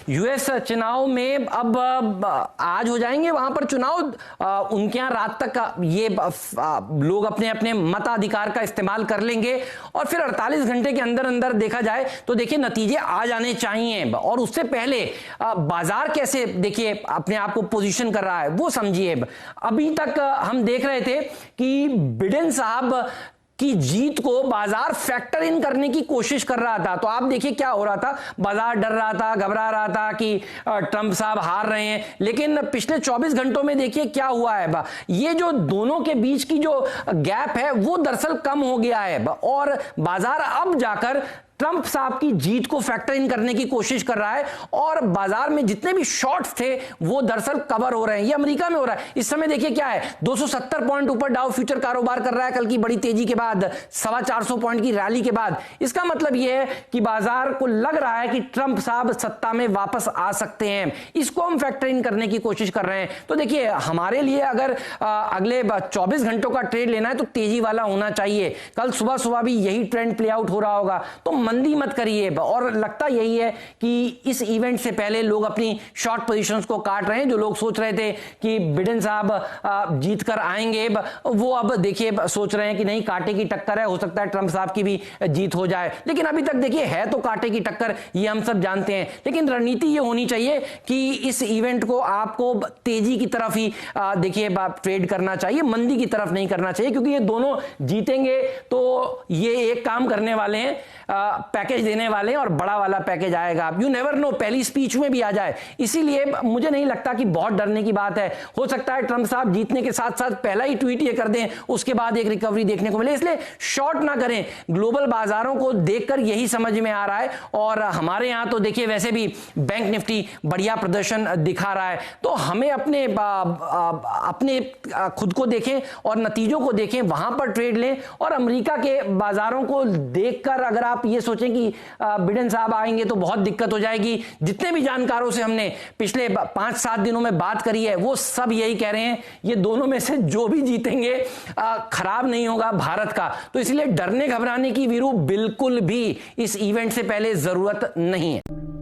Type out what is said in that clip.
US चुनाव में अब आज हो जाएंगे वहां पर चुनाव। उनके यहां रात तक ये लोग अपने अपने मताधिकार का इस्तेमाल कर लेंगे और फिर 48 घंटे के अंदर अंदर देखा जाए तो देखिए नतीजे आ जाने चाहिए। और उससे पहले बाजार कैसे देखिए अपने आप को पोजीशन कर रहा है वो समझिए। अभी तक हम देख रहे थे कि बिडेन साहब की जीत को बाजार फैक्टर इन करने की कोशिश कर रहा था। तो आप देखिए क्या हो रहा था, बाजार डर रहा था, घबरा रहा था कि ट्रंप साहब हार रहे हैं। लेकिन पिछले 24 घंटों में देखिए क्या हुआ है, ये जो दोनों के बीच की जो गैप है वो दरअसल कम हो गया है और बाजार अब जाकर ट्रंप साहब की जीत को फैक्टर इन करने की कोशिश कर रहा है और बाजार में जितने भी शॉर्ट्स थे वो दरअसल कवर हो रहे हैं। ये अमेरिका में हो रहा है। इस समय देखिए क्या है, 270 पॉइंट ऊपर डाउ फ्यूचर कारोबार कर रहा है कल की बड़ी तेजी के बाद, 425 पॉइंट की रैली के बाद। इसका मतलब यह है कि बाजार को लग रहा है कि ट्रंप साहब सत्ता में वापस आ सकते हैं। इसको हम फैक्टर इन करने की कोशिश कर रहे हैं। तो देखिए हमारे लिए अगर अगले 24 घंटों का ट्रेड लेना है तो तेजी वाला होना चाहिए। कल सुबह सुबह भी यही ट्रेंड प्ले आउट हो रहा होगा, तो मंदी मत करिए। और लगता यही है कि इस इवेंट से पहले लोग अपनी शॉर्ट पोजीशंस को काट रहे हैं। जो लोग सोच रहे थे कि बिडेन साहब जीत कर आएंगे वो अब देखिए सोच रहे हैं कि नहीं, कांटे की टक्कर है, हो सकता है ट्रंप साहब की भी जीत हो जाए। लेकिन अभी तक देखिए है तो कांटे की टक्कर, ये हम सब जानते हैं। लेकिन रणनीति ये होनी चाहिए कि इस इवेंट को आपको तेजी की तरफ ही देखिए ट्रेड करना चाहिए, मंदी की तरफ नहीं करना चाहिए, क्योंकि ये दोनों जीतेंगे तो ये एक काम करने वाले हैं, पैकेज देने वाले हैं और बड़ा वाला पैकेज आएगा। यू नेवर नो, पहली स्पीच में भी आ जाए। इसीलिए मुझे नहीं लगता कि बहुत डरने की बात है। हो सकता है ट्रंप साहब जीतने के साथ साथ पहला ही ट्वीट ये कर दें, उसके बाद एक रिकवरी देखने को मिले। इसलिए शॉर्ट ना करें। ग्लोबल बाजारों को देखकर यही समझ में आ रहा है। और हमारे यहां तो देखिए वैसे भी बैंक निफ्टी बढ़िया प्रदर्शन दिखा रहा है। तो हमें अपने अपने खुद को देखें और नतीजों को देखें, वहां पर ट्रेड लें। और अमेरिका के बाजारों को देखकर अगर आप ये सोचें कि बिडेन साहब आएंगे तो बहुत दिक्कत हो जाएगी, जितने भी जानकारों से हमने पिछले 5-7 दिनों में बात करी है वो सब यही कह रहे हैं, ये दोनों में से जो भी जीतेंगे खराब नहीं होगा भारत का। तो इसलिए डरने घबराने की वीरू बिल्कुल भी इस इवेंट से पहले जरूरत नहीं है।